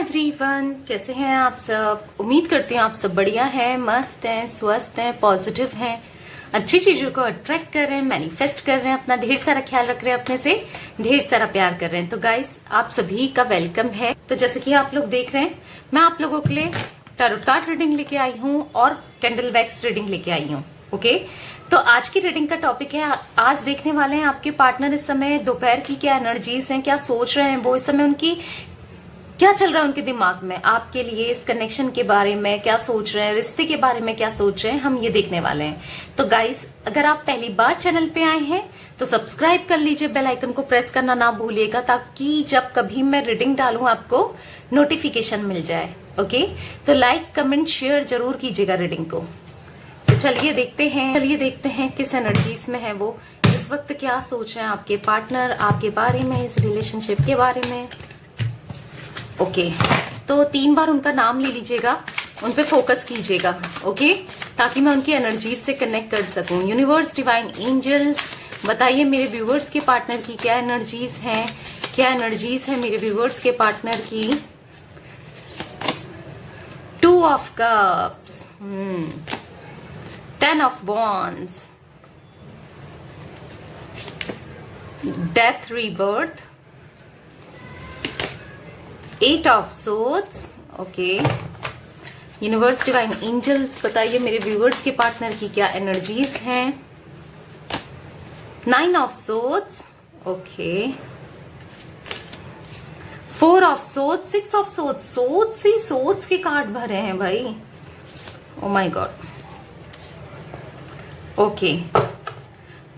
Everyone, कैसे हैं आप सब। उम्मीद करती हूँ आप सब बढ़िया हैं, मस्त हैं, स्वस्थ हैं, पॉजिटिव हैं, अच्छी चीजों को अट्रैक्ट कर रहे हैं, मैनिफेस्ट कर रहे हैं, अपना ढेर सारा ख्याल रख रहे हैं, अपने से ढेर सारा प्यार कर रहे हैं। तो गाइस, आप सभी का वेलकम है। तो जैसे कि आप लोग देख रहे हैं, मैं आप लोगों के लिए टैरोट कार्ड रीडिंग लेके आई हूँ और कैंडल वैक्स रीडिंग लेके आई हूँ। ओके, तो आज की रीडिंग का टॉपिक है, आज देखने वाले हैं आपके पार्टनर इस समय दोपहर की क्या एनर्जीज हैं, क्या सोच रहे हैं वो, इस समय उनकी क्या चल रहा है उनके दिमाग में आपके लिए, इस कनेक्शन के बारे में क्या सोच रहे हैं, रिश्ते के बारे में क्या सोच रहे हैं, हम ये देखने वाले हैं। तो गाइस, अगर आप पहली बार चैनल पे आए हैं तो सब्सक्राइब कर लीजिए, बेल आइकन को प्रेस करना ना भूलिएगा, ताकि जब कभी मैं रीडिंग डालूं आपको नोटिफिकेशन मिल जाए। ओके, तो लाइक कमेंट शेयर जरूर कीजिएगा रीडिंग को। तो चलिए देखते हैं किस एनर्जीज में है वो, इस वक्त क्या सोच रहे हैं आपके पार्टनर आपके बारे में, इस रिलेशनशिप के बारे में। ओके, तो 3 बार उनका नाम ले लीजिएगा, उन पे फोकस कीजिएगा। ओके, ताकि मैं उनकी एनर्जीज से कनेक्ट कर सकूं। यूनिवर्स, डिवाइन एंजल्स, बताइए मेरे व्यूवर्स के पार्टनर की क्या एनर्जीज हैं, क्या एनर्जीज है मेरे व्यूवर्स के पार्टनर की। 2 of cups, 10 of wands, death rebirth, 8 of swords. Okay, universe, divine angels, बताइए मेरे व्यूअर्स के पार्टनर की क्या एनर्जीज हैं। 9 of swords. Okay, 4 of swords, 6 of swords. Swords he swords के कार्ड भरे हैं भाई, oh my God. Okay,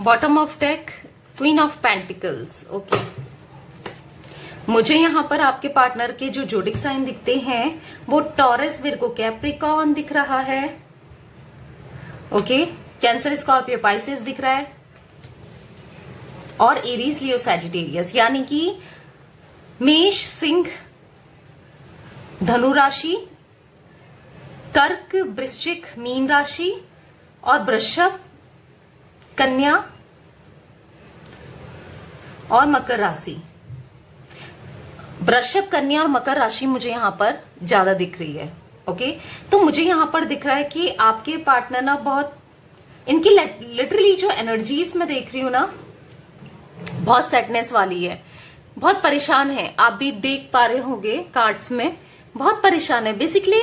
bottom of deck, queen of pentacles. Okay, मुझे यहाँ पर आपके पार्टनर के जो जोडिक साइन दिखते हैं वो टॉरस, विर्गो, कैप्रिकॉर्न दिख रहा है। ओके, कैंसर, स्कॉर्पियो, पाइसेस दिख रहा है, और एरीज, लियो, सैजिटेरियस, यानी कि मेष, सिंह, धनु राशि, कर्क, वृश्चिक, मीन राशि, और वृषभ, कन्या और मकर राशि। वृषभ, कन्या और मकर राशि मुझे यहाँ पर ज्यादा दिख रही है। ओके, तो मुझे यहाँ पर दिख रहा है कि आपके पार्टनर ना बहुत, इनकी लिटरली जो एनर्जीज मैं देख रही हूँ ना, बहुत सैडनेस वाली है, बहुत परेशान है। आप भी देख पा रहे होंगे कार्ड्स में, बहुत परेशान है। बेसिकली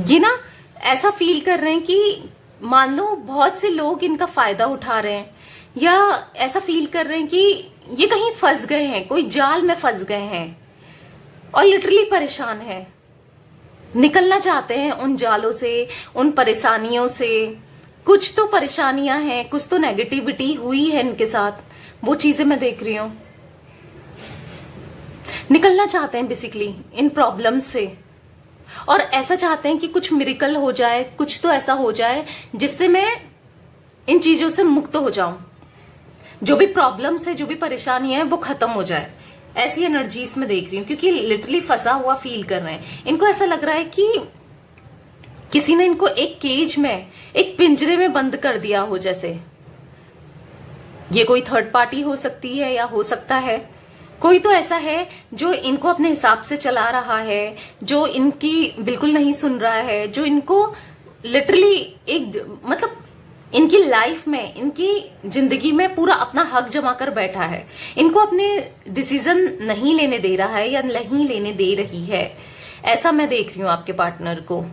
ये ना ऐसा फील कर रहे हैं कि मान लो बहुत से लोग इनका फायदा उठा रहे हैं, या ऐसा फील कर रहे हैं कि ये कहीं फंस गए हैं, कोई जाल में फंस गए हैं, और लिटरली परेशान है, निकलना चाहते हैं उन जालों से, उन परेशानियों से। कुछ तो परेशानियां हैं, कुछ तो नेगेटिविटी हुई है इनके साथ, वो चीजें मैं देख रही हूं। निकलना चाहते हैं बेसिकली इन प्रॉब्लम से, और ऐसा चाहते हैं कि कुछ मिरेकल हो जाए, कुछ तो ऐसा हो जाए जिससे मैं इन चीजों से मुक्त हो जाऊं, जो भी प्रॉब्लम्स है, जो भी परेशानी है वो खत्म हो जाए। ऐसी एनर्जीज में देख रही हूँ, क्योंकि लिटरली फंसा हुआ फील कर रहे हैं। इनको ऐसा लग रहा है कि किसी ने इनको एक केज में, एक पिंजरे में बंद कर दिया हो। जैसे ये कोई थर्ड पार्टी हो सकती है, या हो सकता है कोई तो ऐसा है जो इनको अपने हिसाब से चला रहा है, जो इनकी बिल्कुल नहीं सुन रहा है, जो इनको लिटरली एक मतलब इनकी लाइफ में, इनकी जिंदगी में पूरा अपना हक जमा कर बैठा है, इनको अपने डिसीजन नहीं लेने दे रहा है या नहीं लेने दे रही है। ऐसा मैं देख रही हूं आपके पार्टनर को,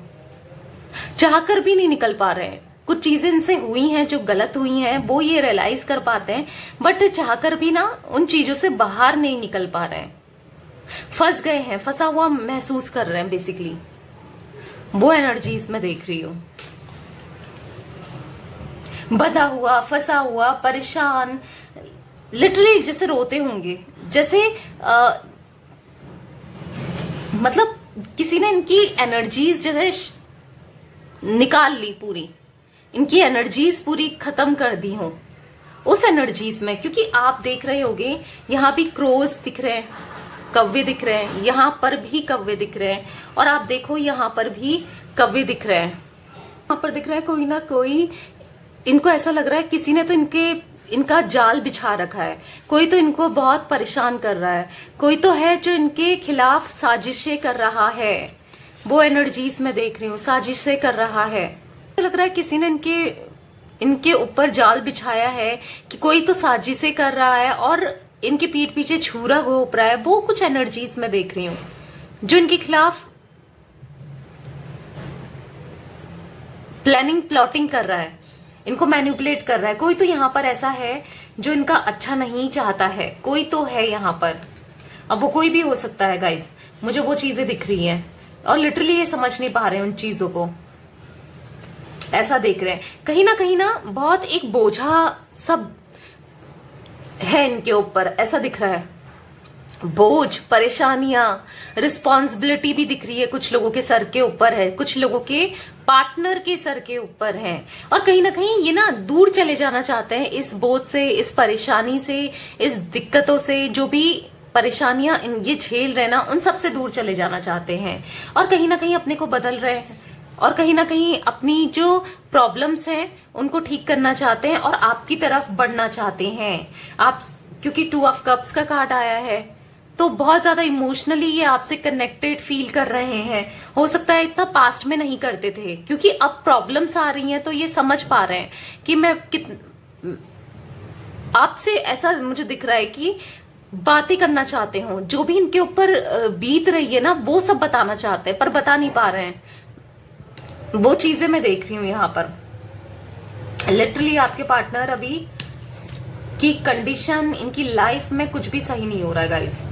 चाहकर भी नहीं निकल पा रहे हैं। कुछ चीजें इनसे हुई हैं जो गलत हुई हैं, वो ये रियलाइज कर पाते हैं, बट चाहकर भी ना उन चीजों से बाहर नहीं निकल पा रहे हैं, फंस गए हैं, फंसा हुआ महसूस कर रहे हैं। बेसिकली वो एनर्जीज में देख रही हूं, बंधा हुआ, फंसा हुआ, परेशान, लिटरली जैसे रोते होंगे, जैसे मतलब किसी ने इनकी एनर्जीज जैसे निकाल ली, पूरी इनकी एनर्जीज पूरी खत्म कर दी हो उस एनर्जीज में। क्योंकि आप देख रहे होंगे यहाँ भी क्रोज दिख रहे हैं, कव्वे दिख रहे हैं, यहाँ पर भी कव्वे दिख रहे हैं, और आप देखो यहाँ पर भी कव्वे दिख रहे हैं, यहाँ पर दिख रहा है कोई ना कोई। इनको ऐसा लग रहा है किसी ने तो इनके इनका जाल बिछा रखा है, कोई तो इनको बहुत परेशान कर रहा है, कोई तो है जो इनके खिलाफ साजिशें कर रहा है। वो एनर्जीज में देख रही हूँ, साजिशें कर रहा है। लग रहा है किसी ने इनके ऊपर जाल बिछाया है कि कोई तो साजिशें कर रहा है और इनके पीठ पीछे छुरा घोंप रहा है। वो कुछ एनर्जीज में देख रही हूँ जो इनके खिलाफ प्लानिंग प्लॉटिंग कर रहा है, इनको मैनिपुलेट कर रहा है। कोई तो यहाँ पर ऐसा है जो इनका अच्छा नहीं चाहता है, कोई तो है यहाँ पर। अब वो कोई भी हो सकता है गाइस, मुझे वो चीजें दिख रही हैं और लिटरली ये समझ नहीं पा रहे हैं उन चीजों को, ऐसा देख रहे हैं। कहीं ना बहुत एक बोझा सब है इनके ऊपर, ऐसा दिख रहा है। बोझ, परेशानियां, रिस्पॉन्सिबिलिटी भी दिख रही है, कुछ लोगों के सर के ऊपर है, कुछ लोगों के पार्टनर के सर के ऊपर है। और कहीं ना कहीं ये ना दूर चले जाना चाहते हैं इस बोझ से, इस परेशानी से, इस दिक्कतों से। जो भी परेशानियां ये झेल रहे हैं ना, उन सब से दूर चले जाना चाहते हैं और कहीं ना कहीं अपने को बदल रहे हैं और कहीं ना कहीं अपनी जो प्रॉब्लम्स हैं उनको ठीक करना चाहते हैं और आपकी तरफ बढ़ना चाहते हैं आप। क्योंकि 2 ऑफ कप्स का कार्ड आया है तो बहुत ज्यादा इमोशनली ये आपसे कनेक्टेड फील कर रहे हैं। हो सकता है इतना पास्ट में नहीं करते थे, क्योंकि अब प्रॉब्लम्स आ रही हैं तो ये समझ पा रहे हैं कि मैं आपसे, ऐसा मुझे दिख रहा है कि बातें करना चाहते हो, जो भी इनके ऊपर बीत रही है ना वो सब बताना चाहते हैं पर बता नहीं पा रहे हैं। वो चीजें मैं देख रही हूं यहाँ पर। लिटरली आपके पार्टनर अभी की कंडीशन, इनकी लाइफ में कुछ भी सही नहीं हो रहा है गाइस।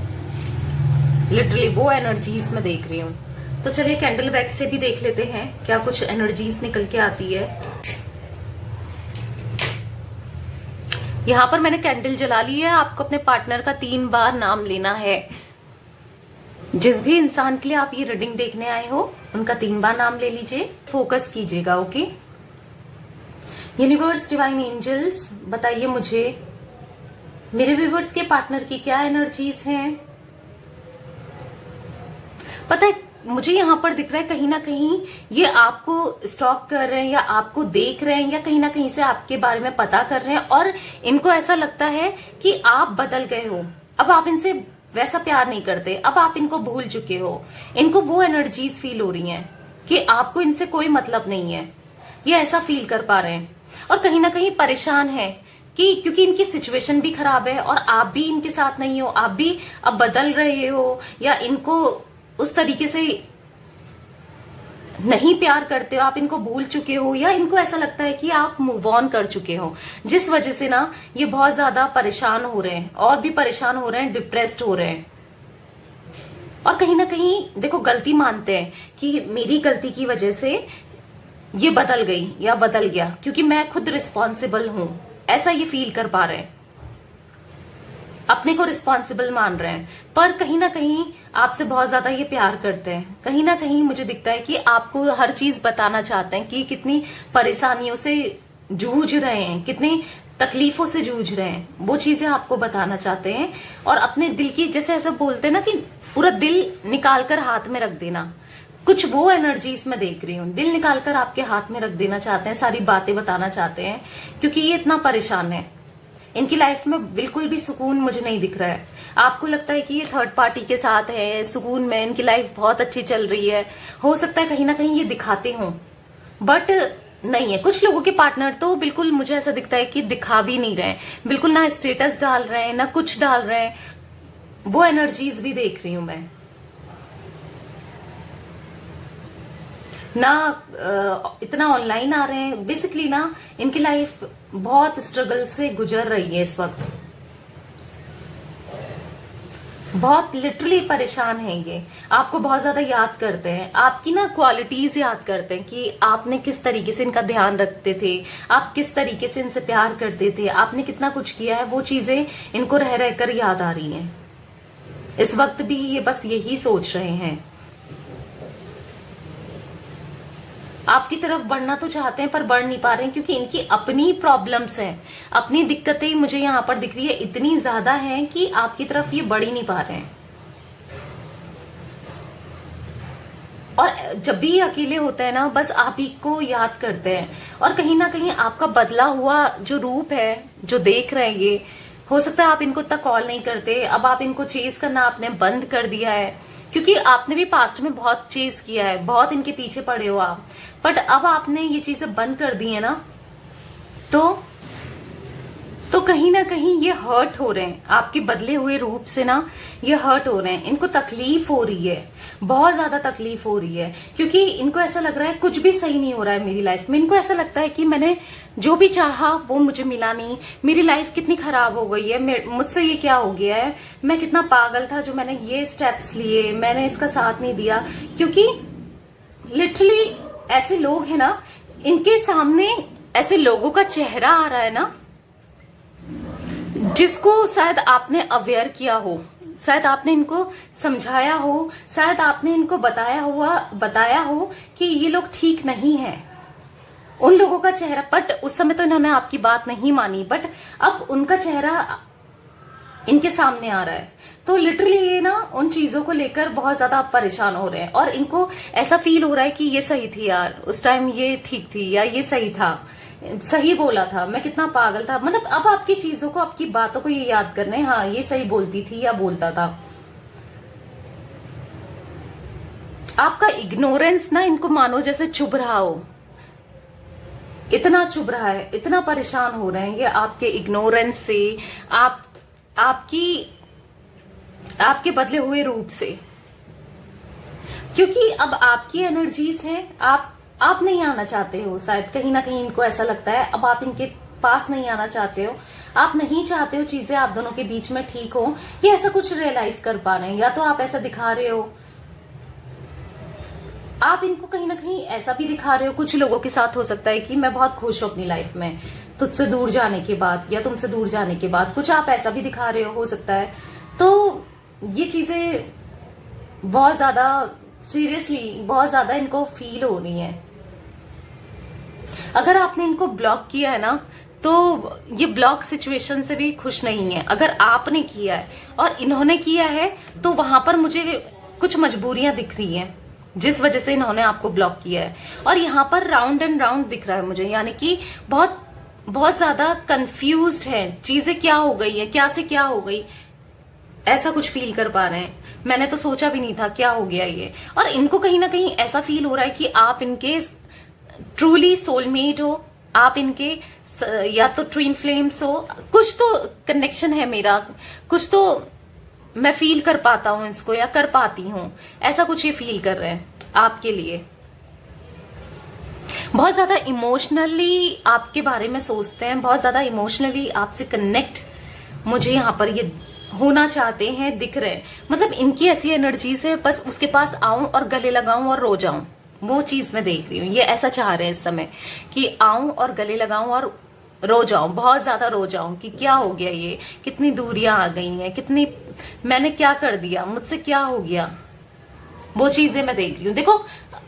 लिटरली वो एनर्जीज में देख रही हूँ। तो चलिए कैंडल बैग से भी देख लेते हैं क्या कुछ एनर्जीज निकल के आती है। यहाँ पर मैंने कैंडल जला ली है। आपको अपने पार्टनर का 3 बार नाम लेना है। जिस भी इंसान के लिए आप ये रीडिंग देखने आए हो उनका 3 बार नाम ले लीजिए, फोकस कीजिएगा। ओके यूनिवर्स, डिवाइन एंजल्स, बताइए मुझे मेरे व्यूवर्स के पार्टनर की क्या एनर्जीज हैं। पता है मुझे यहाँ पर दिख रहा है कहीं ना कहीं ये आपको स्टॉक कर रहे हैं या आपको देख रहे हैं या कहीं ना कहीं से आपके बारे में पता कर रहे हैं और इनको ऐसा लगता है कि आप बदल गए हो। अब आप इनसे वैसा प्यार नहीं करते, अब आप इनको भूल चुके हो। इनको वो एनर्जीज फील हो रही हैं कि आपको इनसे कोई मतलब नहीं है, ये ऐसा फील कर पा रहे हैं। और कहीं ना कहीं परेशान है कि क्योंकि इनकी सिचुएशन भी खराब है और आप भी इनके साथ नहीं हो, आप भी अब बदल रहे हो या इनको उस तरीके से नहीं प्यार करते हो, आप इनको भूल चुके हो या इनको ऐसा लगता है कि आप मूव ऑन कर चुके हो, जिस वजह से ना ये बहुत ज्यादा परेशान हो रहे हैं और भी परेशान हो रहे हैं, डिप्रेस्ड हो रहे हैं। और कहीं ना कहीं देखो गलती मानते हैं कि मेरी गलती की वजह से ये बदल गई या बदल गया, क्योंकि मैं खुद रिस्पॉन्सिबल हूं, ऐसा ये फील कर पा रहे हैं, अपने को रिस्पॉन्सिबल मान रहे हैं। पर कहीं ना कहीं आपसे बहुत ज्यादा ये प्यार करते हैं। कहीं ना कहीं मुझे दिखता है कि आपको हर चीज बताना चाहते हैं कि कितनी परेशानियों से जूझ रहे हैं, कितनी तकलीफों से जूझ रहे हैं, वो चीजें आपको बताना चाहते हैं। और अपने दिल की, जैसे ऐसा बोलते हैं ना कि पूरा दिल निकाल कर हाथ में रख देना, कुछ वो एनर्जीज में देख रही हूँ। दिल निकालकर आपके हाथ में रख देना चाहते हैं, सारी बातें बताना चाहते हैं, क्योंकि ये इतना परेशान है। इनकी लाइफ में बिल्कुल भी सुकून मुझे नहीं दिख रहा है। आपको लगता है कि ये थर्ड पार्टी के साथ है, सुकून में, इनकी लाइफ बहुत अच्छी चल रही है। हो सकता है कहीं ना कहीं ये दिखाते हों, बट नहीं है। कुछ लोगों के पार्टनर तो बिल्कुल मुझे ऐसा दिखता है कि दिखा भी नहीं रहे हैं, बिल्कुल ना स्टेटस डाल रहे हैं ना कुछ डाल रहे हैं। वो एनर्जीज भी देख रही हूं मैं ना। इतना ऑनलाइन आ रहे हैं, बेसिकली ना इनकी लाइफ बहुत स्ट्रगल से गुजर रही है इस वक्त, बहुत लिटरली परेशान है ये। आपको बहुत ज्यादा याद करते हैं, आपकी ना क्वालिटीज याद करते हैं कि आपने किस तरीके से इनका ध्यान रखते थे, आप किस तरीके से इनसे प्यार करते थे, आपने कितना कुछ किया है। वो चीजें इनको रह रहकर याद आ रही हैं। इस वक्त भी ये बस यही सोच रहे हैं। आपकी तरफ बढ़ना तो चाहते हैं पर बढ़ नहीं पा रहे हैं, क्योंकि इनकी अपनी प्रॉब्लम्स हैं, अपनी दिक्कतें मुझे यहाँ पर दिख रही है इतनी ज्यादा हैं कि आपकी तरफ ये बढ़ ही नहीं पा रहे हैं। और जब भी ये अकेले होते हैं ना, बस आप ही को याद करते हैं। और कहीं ना कहीं आपका बदला हुआ जो रूप है, जो देख रहे हैं, ये हो सकता है आप इनको इतना कॉल नहीं करते, अब आप इनको चेज करना आपने बंद कर दिया है, क्योंकि आपने भी पास्ट में बहुत चेज किया है, बहुत इनके पीछे पड़े हो आप। बट अब आपने ये चीजें बंद कर दी है ना, तो कहीं ना कहीं ये हर्ट हो रहे हैं आपके बदले हुए रूप से ना, ये हर्ट हो रहे हैं। इनको तकलीफ हो रही है, बहुत ज्यादा तकलीफ हो रही है, क्योंकि इनको ऐसा लग रहा है कुछ भी सही नहीं हो रहा है मेरी लाइफ में। इनको ऐसा लगता है कि मैंने जो भी चाहा वो मुझे मिला नहीं, मेरी लाइफ कितनी खराब हो गई है, मुझसे ये क्या हो गया है, मैं कितना पागल था जो मैंने ये स्टेप्स लिए, मैंने इसका साथ नहीं दिया। क्योंकि लिटरली ऐसे लोग हैं ना, इनके सामने ऐसे लोगों का चेहरा आ रहा है ना, जिसको शायद आपने अवेयर किया हो, शायद आपने इनको समझाया हो, शायद आपने इनको बताया हो कि ये लोग ठीक नहीं है। उन लोगों का चेहरा, बट उस समय तो इन्होंने आपकी बात नहीं मानी, बट अब उनका चेहरा इनके सामने आ रहा है। तो लिटरली ये ना उन चीजों को लेकर बहुत ज्यादा परेशान हो रहे हैं, और इनको ऐसा फील हो रहा है कि ये सही थी यार, उस टाइम ये ठीक थी, या ये सही था, सही बोला था, मैं कितना पागल था। मतलब अब आपकी चीजों को, आपकी बातों को ये याद करने, हाँ ये सही बोलती थी या बोलता था। आपका इग्नोरेंस ना इनको मानो जैसे चुभ रहा हो, इतना चुभ रहा है, इतना परेशान हो रहे हैं ये आपके इग्नोरेंस से, आपके बदले हुए रूप से। क्योंकि अब आपकी एनर्जीज हैं, आप नहीं आना चाहते हो, शायद कहीं ना कहीं इनको ऐसा लगता है अब आप इनके पास नहीं आना चाहते हो, आप नहीं चाहते हो चीजें आप दोनों के बीच में ठीक हो, ये ऐसा कुछ रियलाइज कर पा रहे हैं। या तो आप ऐसा दिखा रहे हो, आप इनको कहीं ना कहीं ऐसा भी दिखा रहे हो, कुछ लोगों के साथ हो सकता है कि मैं बहुत खुश हूं अपनी लाइफ में तुझसे दूर जाने के बाद, या तुमसे दूर जाने के बाद, कुछ आप ऐसा भी दिखा रहे हो सकता है। तो ये चीजें बहुत ज्यादा सीरियसली, बहुत ज्यादा इनको फील हो रही है। अगर आपने इनको ब्लॉक किया है ना, तो ये ब्लॉक सिचुएशन से भी खुश नहीं है। अगर आपने किया है और इन्होंने किया है, तो वहां पर मुझे कुछ मजबूरियां दिख रही हैं जिस वजह से इन्होंने आपको ब्लॉक किया है। और यहाँ पर राउंड एंड राउंड दिख रहा है मुझे, यानी कि बहुत बहुत ज्यादा कंफ्यूज्ड है, चीजें क्या हो गई है, क्या से क्या हो गई, ऐसा कुछ फील कर पा रहे हैं। मैंने तो सोचा भी नहीं था, क्या हो गया ये। और इनको कहीं ना कहीं ऐसा फील हो रहा है कि आप इनके ट्रूली सोलमेट हो, आप इनके या तो ट्विन फ्लेम्स हो, कुछ तो कनेक्शन है मेरा, कुछ तो मैं फील कर पाता हूं इसको, या कर पाती हूं, ऐसा कुछ ये फील कर रहे हैं आपके लिए। बहुत ज्यादा इमोशनली आपके बारे में सोचते हैं, बहुत ज्यादा इमोशनली आपसे कनेक्ट मुझे यहाँ पर ये होना चाहते हैं, दिख रहे हैं। मतलब इनकी ऐसी एनर्जीज है, बस उसके पास आऊं और गले लगाऊं और रो जाऊं, वो चीज मैं देख रही हूँ। ये ऐसा चाह रहे हैं इस समय कि आऊं और गले लगाऊं और रो जाऊं, बहुत ज्यादा रो जाऊं कि क्या हो गया, ये कितनी दूरियां आ गई हैं, कितनी मैंने क्या कर दिया, मुझसे क्या हो गया, वो चीजें मैं देख रही हूँ। देखो,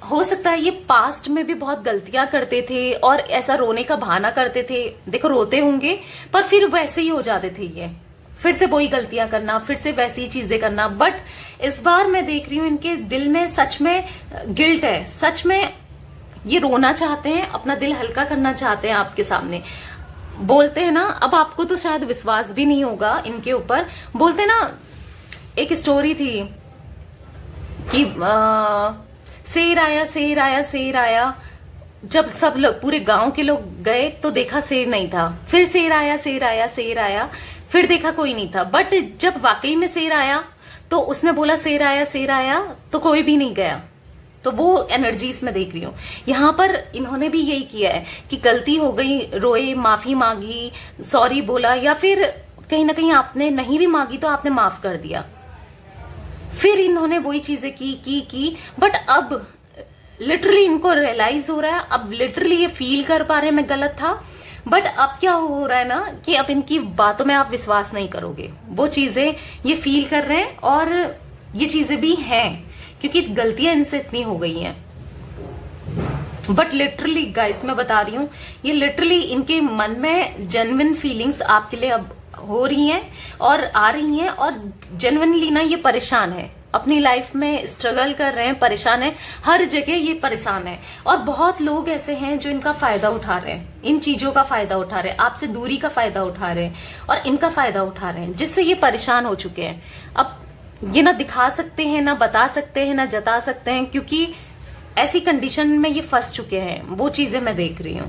हो सकता है ये पास्ट में भी बहुत गलतियां करते थे और ऐसा रोने का बहाना करते थे। देखो, रोते होंगे पर फिर वैसे ही हो जाते थे, ये फिर से वही गलतियां करना, फिर से वैसी चीजें करना। बट इस बार मैं देख रही हूँ इनके दिल में सच में गिल्ट है, सच में ये रोना चाहते हैं, अपना दिल हल्का करना चाहते हैं आपके सामने। बोलते हैं ना, अब आपको तो शायद विश्वास भी नहीं होगा इनके ऊपर, बोलते हैं ना, एक स्टोरी थी कि शेर आया शेर आया शेर आया, जब सब लोग, पूरे गांव के लोग गए तो देखा शेर नहीं था, फिर शेर आया शेर आया शेर आया, फिर देखा कोई नहीं था। बट जब वाकई में शेर आया तो उसने बोला शेर आया तो कोई भी नहीं गया। तो वो एनर्जीज में देख रही हूँ यहाँ पर। इन्होंने भी यही किया है कि गलती हो गई, रोए, माफी मांगी, सॉरी बोला, या फिर कहीं ना कहीं आपने नहीं भी मांगी तो आपने माफ कर दिया, फिर इन्होंने वही चीजें की। बट अब लिटरली इनको रियलाइज हो रहा है, अब लिटरली ये फील कर पा रहे हैं मैं गलत था। बट अब क्या हो रहा है ना कि अब इनकी बातों में आप विश्वास नहीं करोगे, वो चीजें ये फील कर रहे हैं। और ये चीजें भी हैं क्योंकि गलतियां इनसे इतनी हो गई हैं। बट लिटरली गाइस, मैं बता रही हूँ, ये लिटरली इनके मन में जेन्युइन फीलिंग्स आपके लिए अब हो रही हैं और आ रही हैं, और जेन्युइनली ना ये परेशान है। अपनी लाइफ में स्ट्रगल कर रहे हैं, परेशान है, हर जगह ये परेशान है। और बहुत लोग ऐसे हैं जो इनका फायदा उठा रहे हैं, इन चीजों का फायदा उठा रहे हैं, आपसे दूरी का फायदा उठा रहे हैं और इनका फायदा उठा रहे हैं, जिससे ये परेशान हो चुके हैं। अब ये ना दिखा सकते हैं, ना बता सकते हैं, ना जता सकते हैं, क्योंकि ऐसी कंडीशन में ये फंस चुके हैं। वो चीजें मैं देख रही हूं।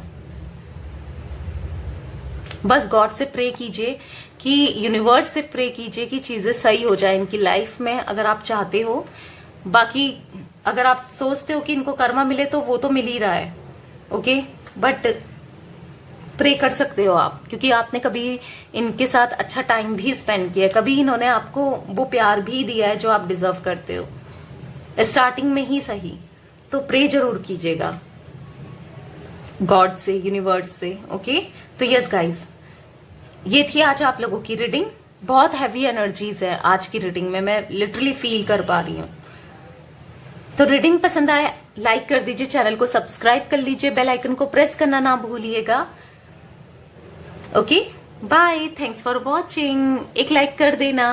बस गॉड से प्रे कीजिए कि यूनिवर्स से प्रे कीजिए कि चीजें सही हो जाए इनकी लाइफ में, अगर आप चाहते हो। बाकी अगर आप सोचते हो कि इनको कर्मा मिले तो वो तो मिल ही रहा है, ओके, बट प्रे कर सकते हो आप, क्योंकि आपने कभी इनके साथ अच्छा टाइम भी स्पेंड किया है, कभी इन्होंने आपको वो प्यार भी दिया है जो आप डिजर्व करते हो, स्टार्टिंग में ही सही। तो प्रे जरूर कीजिएगा गॉड से, यूनिवर्स से, ओके। तो यस गाइज, ये थी आज आप लोगों की रीडिंग। बहुत हैवी एनर्जीज है आज की रीडिंग में, मैं लिटरली फील कर पा रही हूँ। तो रीडिंग पसंद आए लाइक कर दीजिए, चैनल को सब्सक्राइब कर लीजिए, बेल आइकन को प्रेस करना ना भूलिएगा। Okay, bye, thanks for watching. एक लाइक कर देना।